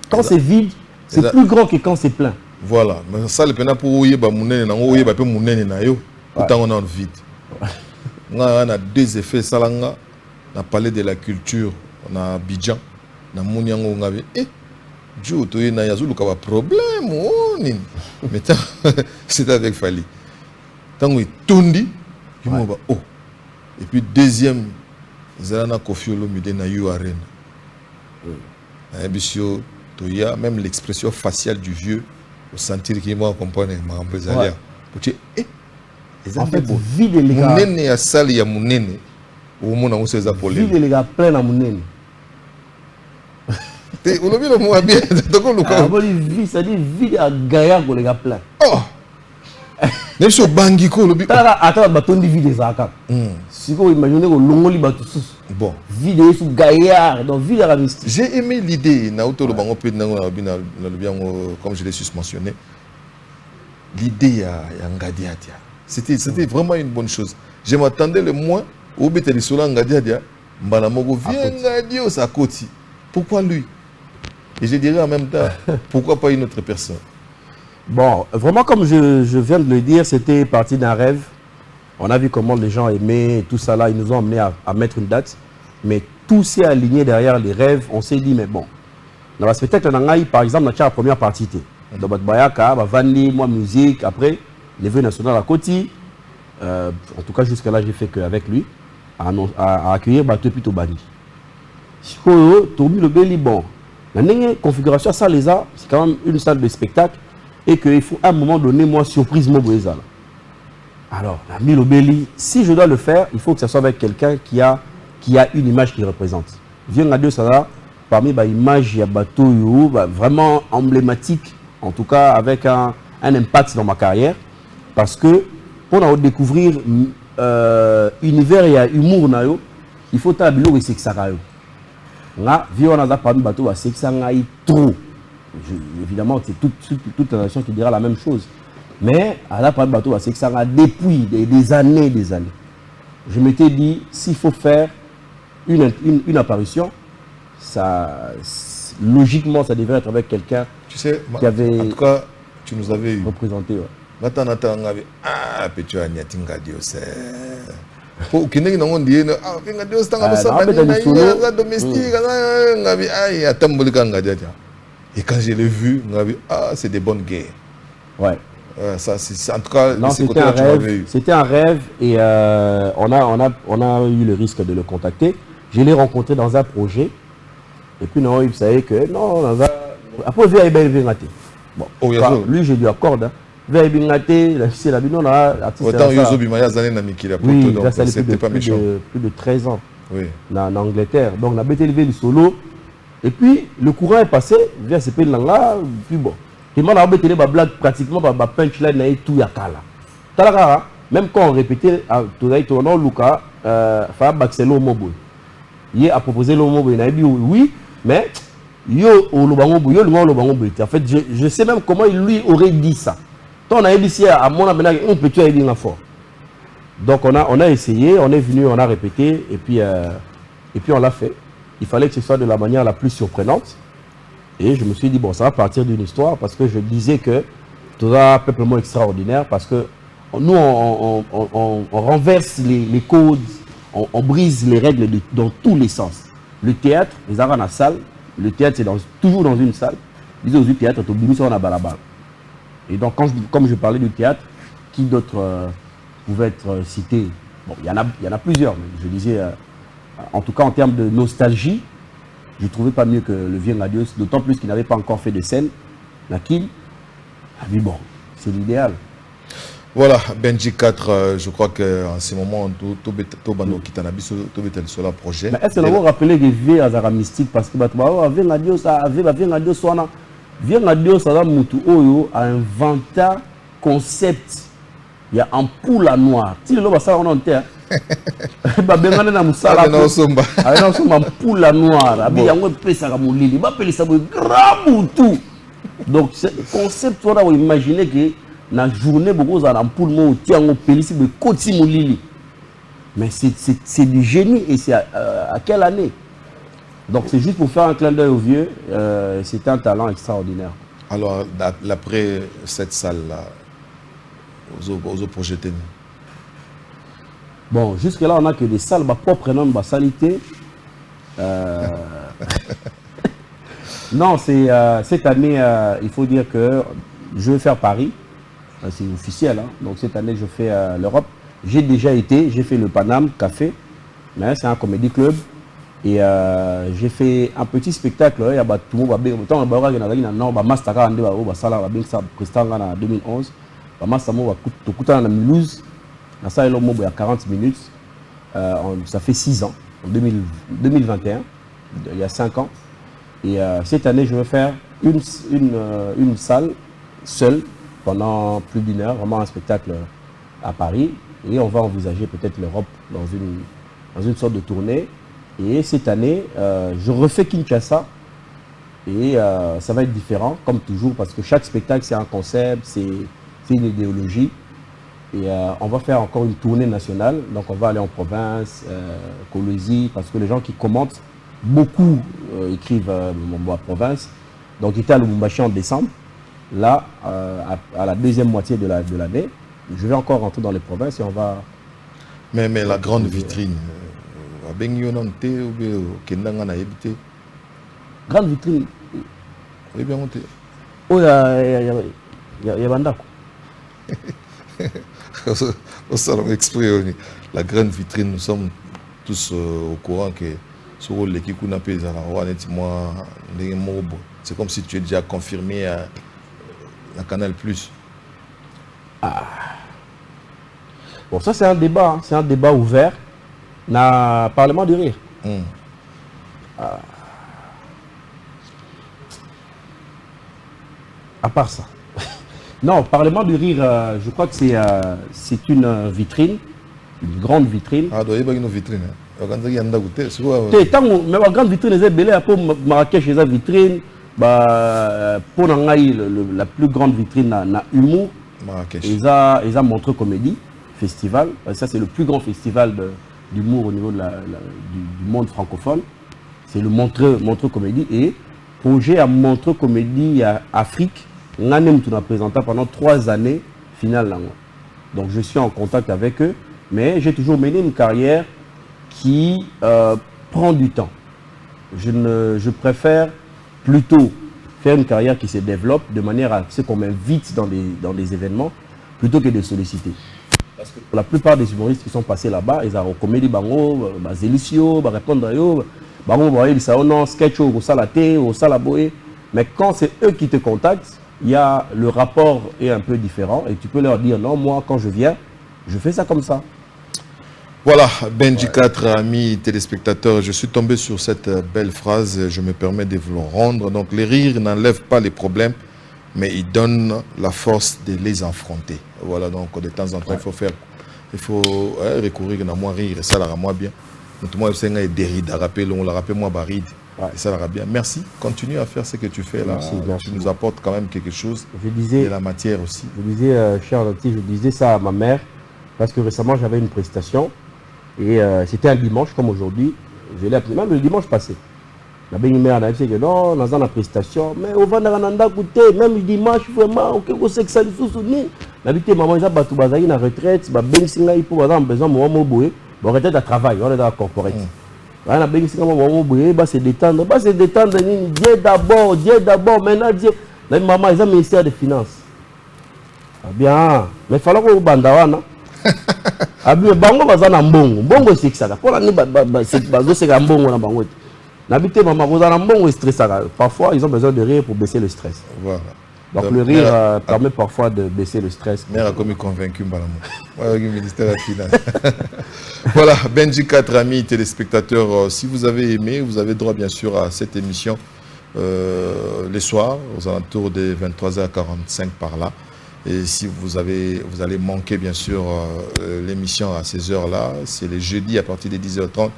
Quand c'est vide, c'est plus grand que quand c'est plein. Voilà. Mais ça, le pena pour ouiller, on a vide. On a deux effets. On a parlé de la culture. On a Abidjan. On a Mouniango. On a Dieu, tu as un problème. Mais c'est avec Fali. Tant que Tundi, oh. Et puis deuxième, Zalana Kofi Olomide na You Arena. Il y a même l'expression faciale du vieux au sentir qu'il m'a accompagné. En fait, vide les gars. Mounene a sali ya mounene. Au monde on s'est appelé. Vide les gars plein à mounene. On a vu le mot bien. Ça dit vide à Gaïa pour les gars plein. Oh! Même si on bangi ko le attends, bâton de vide ça. Si vous imaginez que l'ongoli bâton bon vide sur Gaïa, donc vide à la mystique. J'ai aimé l'idée Naoto le bango peut comme je l'ai susmentionné. L'idée à Ngadiadia. C'était vraiment une bonne chose. Je m'attendais le moins au bétel sur Ngadiadia. Mbanamogo vient Ngadio sa côte. Pourquoi lui? Et je dirais en même temps, pourquoi pas une autre personne? Bon, vraiment comme je viens de le dire, c'était parti d'un rêve. On a vu comment les gens aimaient tout ça là. Ils nous ont amené à mettre une date. Mais tout s'est aligné derrière les rêves. On s'est dit, mais bon, dans le spectacle, par exemple, on a la première partie. Dans votre Bayaka, Vandi, moi, musique, après, les vœux nationaux à côté. En tout cas, jusqu'à là, j'ai fait qu'avec lui, à accueillir Bateau Pito Bani. Si vous avez le bel bon. La configuration, ça les a, c'est quand même une salle de spectacle et qu'il faut à un moment donné, moi, surprise, moi, Alors, Nami Lobeli, si je dois le faire, il faut que ce soit avec quelqu'un qui a une image qui représente. Viens à Dieu, ça là, parmi les images, il y a bateau vraiment emblématique, en tout cas avec un impact dans ma carrière, parce que pour découvrir univers et humour, il faut que c'est ça. Là, on a parmi bateau, c'est que ça trop. Évidemment, c'est toute la nation qui dira la même chose. Mais à la parmi bateau, c'est que ça depuis des années, des années. Je m'étais dit, s'il faut faire une apparition, ça, logiquement, ça devrait être avec quelqu'un qui avait en tout cas, tu nous avais eu représenté. Ouais. Maintenant, petit Agnatinga Dios. Pour qui n'est pas dit, ah, Dios, domestique, et quand je l'ai vu, ah, c'est des bonnes guerres. Ouais. Ça, en tout cas, c'était un rêve et on a eu le risque de le contacter. Je l'ai rencontré dans un projet. Et puis, non, il savait que non, on va. Après, il va y avoir. Bon, lui, je lui accorde. Il va y avoir la vie, non, autant Yozo Bimaya Zané n'a mis qu'il a oui, donc c'était pas méchant. Plus de 13 ans oui. En Angleterre. Donc, on a élevé le solo. Et puis, le courant est passé. Via ce pays là, puis bon. Et moi, on a été des blagues pratiquement par punchline et tout yakala. Même quand on répétait, tout le monde, Luca, fa Baxelo Mobo. Il a proposé le Mobo, il a dit oui, mais yo en fait, je sais même comment lui aurait dit ça. Quand on a dit à mon aménage, on peut tuer un fort. Donc on a essayé, on est venu, on a répété, et puis on l'a fait. Il fallait que ce soit de la manière la plus surprenante. Et je me suis dit, bon, ça va partir d'une histoire, parce que je disais que tout un peuplement extraordinaire, parce que nous, on renverse les codes, on brise les règles dans tous les sens. Le théâtre, les arts dans la salle, le théâtre, c'est toujours dans une salle. Ils ont du théâtre, on a balabal. Et donc, comme je parlais du théâtre, qui d'autres pouvaient être cités? Bon, il y en a plusieurs, mais je disais, en tout cas en termes de nostalgie, je ne trouvais pas mieux que le vieux Radios, d'autant plus qu'il n'avait pas encore fait de scène. Nakim a dit bon, c'est l'idéal. Voilà, Benji 4, je crois qu'en ce moment, tout est sur le projet. Mais est-ce que vous vous rappelez que vieux Azara mystique parce que vieux Radios a inventé concept. Il y a un poule à noir. Si le lobe ça on terre. Ba bengana na musala. Ah somba. Ah non somba poule à noir. Abi yango pesa ka mulili. Ba peli ça grand tout. Donc ce concept on a imaginé que na journée beaucoup za en poule mo ti yango peli si be koti mulili. Mais c'est du génie et c'est à quelle année? Donc c'est juste pour faire un clin d'œil au vieux, c'est un talent extraordinaire. Alors après cette salle là aux projetés. Bon, jusque-là, on n'a que des salles, propres noms, salité. Non, c'est cette année, il faut dire que je vais faire Paris. C'est officiel, hein. Donc cette année, je fais l'Europe. J'ai déjà été, j'ai fait le Paname Café, mais c'est un comédie club. Et j'ai fait un petit spectacle. Il y a tout le monde, il y a en 2011. À Mulhouse, il y a 40 minutes, ça fait 6 ans, en 2021, il y a 5 ans. Et cette année, je vais faire une salle seule pendant plus d'1 heure, vraiment un spectacle à Paris. Et on va envisager peut-être l'Europe dans une sorte de tournée. Et cette année, je refais Kinshasa. Et ça va être différent, comme toujours, parce que chaque spectacle, c'est un concept, c'est une idéologie. Et on va faire encore une tournée nationale. Donc on va aller en province, Colosie, parce que les gens qui commentent, beaucoup écrivent en province. Donc j'étais à Lubumbashi en décembre. Là, à la deuxième moitié de l'année, je vais encore rentrer dans les provinces et on va... Mais la grande vitrine, grande vitrine. Oui, bien monté. Oh, il y a Bandako. La grande vitrine, nous sommes tous au courant que sur l'équipe qu'on a payé, c'est comme si tu es déjà confirmé à Canal+. Ah. Bon, ça c'est un débat, c'est un débat ouvert. Na Parlement de rire. À part ça. Non, Parlement de rire, je crois que c'est une vitrine, une grande vitrine. Ah, il y a une vitrine. Mais la grande vitrine, c'est belle pour Marrakech, les vitrines. Pour la plus grande vitrine, na humour. Marrakech. Ils ont Montreux Comédie Festival. Ça, c'est le plus grand festival d'humour au niveau du monde francophone. C'est le Montreux Comédie. Et projet à Montreux Comédie à Afrique. On a présenté pendant 3 années finale. Donc je suis en contact avec eux, mais j'ai toujours mené une carrière qui prend du temps. Je préfère plutôt faire une carrière qui se développe de manière à ce qu'on m'invite dans des événements plutôt que de solliciter. Parce que pour la plupart des humoristes qui sont passés là-bas, ils ont comédie bango, zélicio, répondre à eux, bango voyez ça non sketch au salaté, au salaboé. Mais quand c'est eux qui te contactent, il y a le rapport est un peu différent et tu peux leur dire non, moi quand je viens, je fais ça comme ça. Voilà, Benji 4, amis téléspectateurs, je suis tombé sur cette belle phrase, je me permets de vous le rendre. Donc les rires n'enlèvent pas les problèmes, mais ils donnent la force de les affronter. Voilà, donc de temps en temps, il faut recourir à moi rire, et ça la moi bien. Notamment, c'est un déride, on l'a rappelé moi baride. Et ça va bien. Merci. Continue à faire ce que tu fais là. Merci. Tu nous apportes quand même quelque chose. Je disais, de la matière aussi. Je disais, cher Nanti, je disais ça à ma mère parce que récemment j'avais une prestation et c'était un dimanche comme aujourd'hui. Je l'ai appelé même le dimanche passé. La belle-mère a dit que non, dans la prestation, mais au Vandaranda écoutez, même le dimanche vraiment, ok, on sait que ça nous soutenir. L'habitude maman ils a battu bazaki na retraite, ba ben singa il faut avoir besoin moi moboé, bon retraite à travail, on est dans la corporate. On a besoin de se détendre. Dieu d'abord, maintenant Dieu. La maman, ils ont le ministère des Finances. Ah bien, mais il faut que vous bandawana. Ah bien, bango bazana mbongo. Mbongo c'est ça. Pour la c'est bazo c'est mbongo na bango. N'habitez maman, vous avez mbongo stress. Parfois, ils ont besoin de rire pour baisser le stress. Voilà. Donc le rire permet parfois de baisser le stress. Mère a comme convaincu le ministère des Finances. Voilà, Benji 4, amis téléspectateurs, si vous avez aimé, vous avez droit bien sûr à cette émission les soirs, aux alentours des 23h45 par là. Et si vous allez manquer bien sûr l'émission à ces heures-là, c'est les jeudis à partir des 10h30.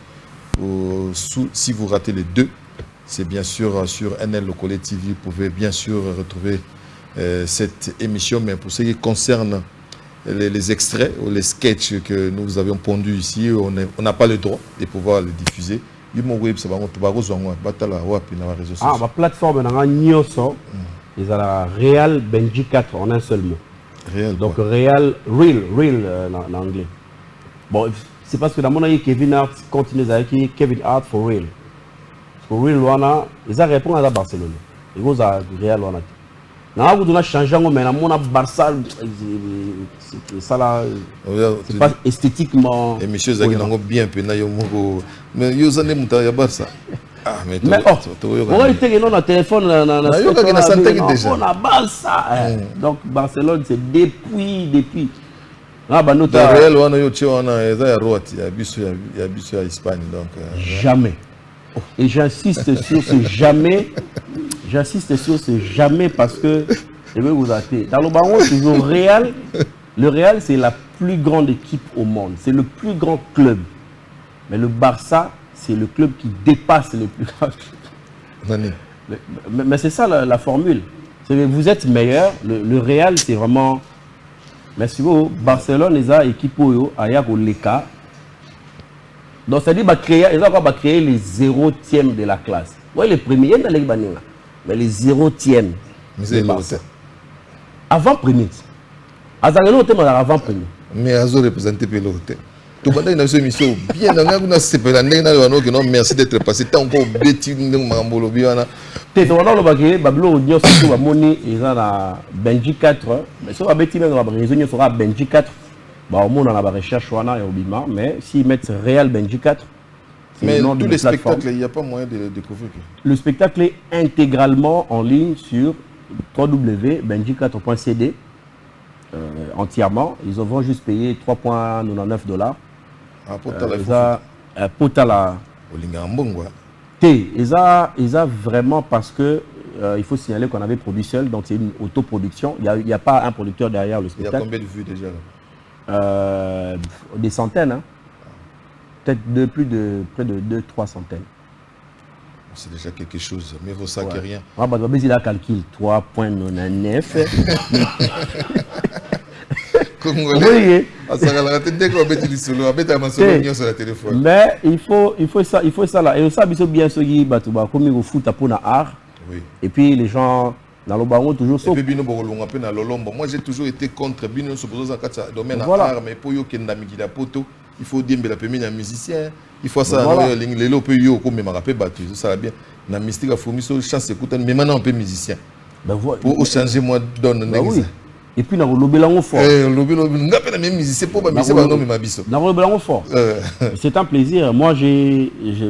Si vous ratez les deux, c'est bien sûr sur NL Locale TV, vous pouvez bien sûr retrouver cette émission, mais pour ce qui concerne les extraits ou les sketchs que nous avions pondus ici, on n'a pas le droit de pouvoir les diffuser. Ah, ma plateforme ils ont la Real Benji 4 en un seul mot. Real, donc Real en anglais. Bon, c'est parce que dans mon avis, Kevin Hart continue à écrire Kevin Hart for Real. For Real, ils ont répondu à Barcelone. Ils ont Real. On a changé, mais on a Barça, c'est pas esthétiquement. Et monsieur Zaghi n'a bien peine, mais vous avez monté à Barça. Ah, mais on a été dans le téléphone, on a Barça. Donc Barcelone, c'est depuis. Real, on a Espagne. Jamais. Et j'insiste sur ce jamais. J'insiste sur ce jamais parce que je vais vous attendre. Dans le Baron, toujours Real. Le Real, c'est la plus grande équipe au monde. C'est le plus grand club. Mais le Barça, c'est le club qui dépasse le plus grand club. Mais c'est ça la formule. Vous êtes meilleur. Le Real, c'est vraiment. Mais si vous, Barcelone, les a équipés à Leka. Donc, ça dit qu'ils ont créé les 0e de la classe. Oui, les premiers, il y a les Banina. Mais les 0e. Avant premier. Avant premier. Mais Azo représenté par l'hôtel. Tout le monde a une émission bien. Merci d'être passé. Tant qu'on bêtis, Benji 4. Mais si on a bêtis, on sera Benji 4. On a la recherche, mais s'ils mettent Real Benji 4. Mais tous les spectacles, il n'y a pas moyen de le découvrir. Le spectacle est intégralement en ligne sur www.benji4.cd. entièrement. Ils vont juste payer $3.99. Ah, pour Potala. Ils ont vraiment parce que il faut signaler qu'on avait produit seul, donc c'est une autoproduction. Il n'y a pas un producteur derrière le spectacle. Il y a combien de vues déjà là? Des centaines, hein. Peut-être près de 2-3 centaines. C'est déjà quelque chose, mais vaut ça que rien. Ah, bah, il a calculé 3.99. Mais il faut ça là. Et ça, bien comme il foot pour art. Et puis les gens dans le baron toujours sauf. Moi j'ai toujours été contre Bino dans domaine art, mais pour il faut dire que la musicien. Il faut ça, les lots peut yo comme me rappelle battu, ça va bien. La mystique a fourmi sur chance écoutant, mais maintenant on peut musicien. Pour changer moi donne. Et puis dans le lobby fort. Même musicien pour musicien non mais ma biso. Dans le lobby fort. C'est un plaisir. Moi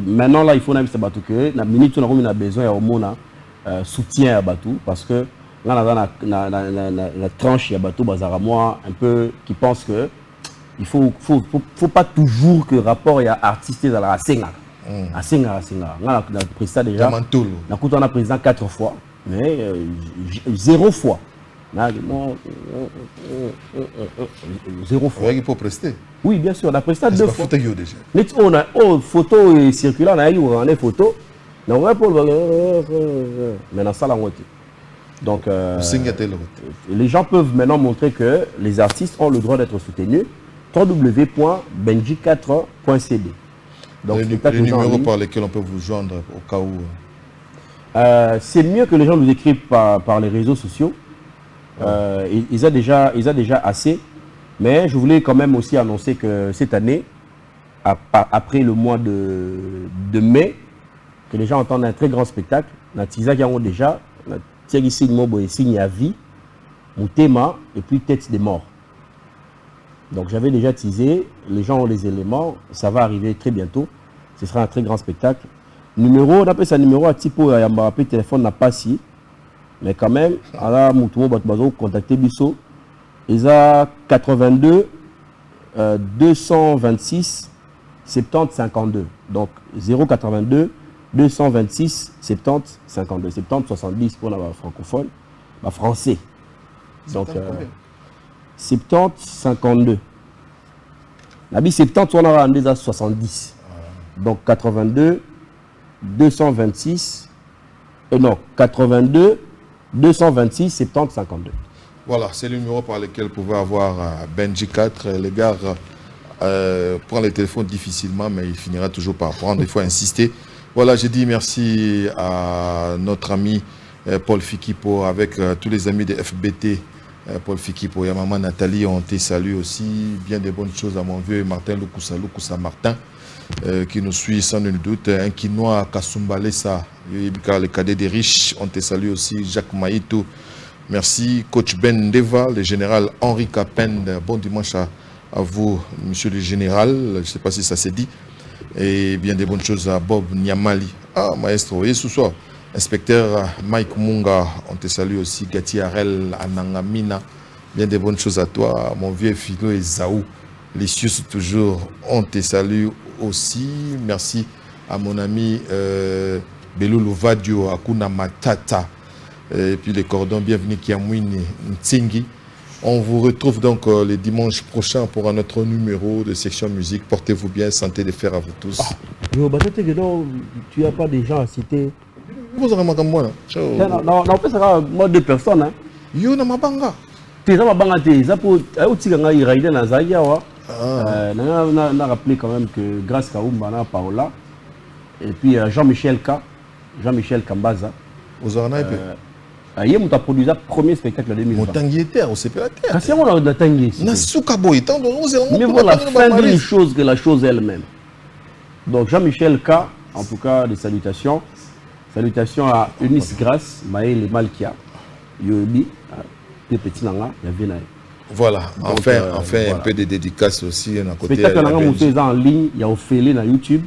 maintenant là il faut n'avoir bateau que la minute on a besoin au monde soutien à bateau parce que là la tranche à bateau bazar moi un peu qui pense que il faut pas toujours que rapport y a artiste dans la senga. À senga. On a président déjà. On a président 4 fois, mais 0 fois. 0 fois. Il faut prester. Oui, bien sûr, on a presté 2 fois. Déjà. On a photo circulaire, on a des photos. Mais dans ça, la moitié. Donc, les gens peuvent maintenant montrer que les artistes ont le droit d'être soutenus. www.benji4.cd. Donc, les numéros par lesquels on peut vous joindre au cas où. C'est mieux que les gens nous écrivent par les réseaux sociaux. Ils ont déjà assez. Mais je voulais quand même aussi annoncer que cette année, après le mois de mai, que les gens entendent un très grand spectacle. Natiza qui ont déjà, signe à vie, Moutema et puis Tête des morts. Donc j'avais déjà teasé, les gens ont les éléments, ça va arriver très bientôt. Ce sera un très grand spectacle. Numéro, on appelle ça numéro à typo, il y a un téléphone n'a pas si. Mais quand même, alors Moutoumo Batbazo contacté Bisso. Ils ont 82 226 70 52. Donc 082 226 70 52. 70 70 pour la francophone, bah, français. Donc 70 52. La bi 70 on a rendu à 70. Donc 82 226 non 82 226 70 52. Voilà, c'est le numéro par lequel vous pouvez avoir Benji 4. Les gars prend les téléphones difficilement, mais il finira toujours par prendre. Il faut insister. Voilà, j'ai dit merci à notre ami Paul Fikipo avec tous les amis de FBT. Paul Fikipo, et maman Nathalie, on te salue aussi. Bien des bonnes choses à mon vieux Martin Lukusa Martin, qui nous suit sans nul doute. Un Kinois Kasumbalesa, le cadet des riches, on te salue aussi. Jacques Maïto. Merci, coach Ben Deva, le général Henri Capend. Bon dimanche à vous, monsieur le général. Je ne sais pas si ça s'est dit. Et bien des bonnes choses à Bob Niamali. Ah, maestro, et ce soir, inspecteur Mike Munga, on te salue aussi. Gati Arel Anangamina. Bien des bonnes choses à toi, mon vieux Philo et Zaou. Les cieux toujours, on te salue aussi. Merci à mon ami Belou Vadio, Akuna Matata. Et puis les cordons, bienvenue Kiamouine Ntingi. On vous retrouve donc les dimanches prochains pour un autre numéro de Section Musique. Portez-vous bien, santé de fer à vous tous. Tu n'as pas des gens à citer. Vous aurez moi là. Non, en fait, ça moi 2 personnes. Hein. Yo na mabanga. Tu es mabanga te. Ça pour Outiganga Iraïda na Zayawa. On a rappelé quand même que grâce à Oumbana Paola et puis Jean-Michel Kambaza. Vous aurez hier, on a produit le premier spectacle de 2020. On tanguy était au CPAT. Quand on a tanguy. Na soukaboy tant mais voilà, la fin d'une chose que la chose elle-même. Donc Jean-Michel K, en tout cas des salutations. Salutations à Eunice Grasse, Maël Malkia, Yobi, les petits nanga, il y a voilà, enfin un peu de dédicaces aussi à côté. Spectacle en ligne, il y a Ophélie sur YouTube.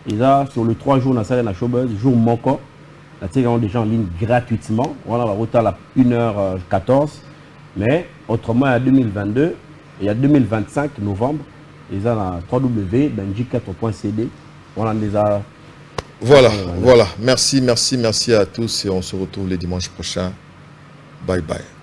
Et là, sur le 3 jours, on a ça dans Showbuzz, jour Moko. Là, il y a des gens en ligne gratuitement. Voilà, on va retourner à 1h14. Mais autrement, il y a 2022, il y a 2025 novembre, ils ont la www.benji4.cd. On a déjà. Voilà. Merci à tous et on se retrouve les dimanches prochains. Bye bye.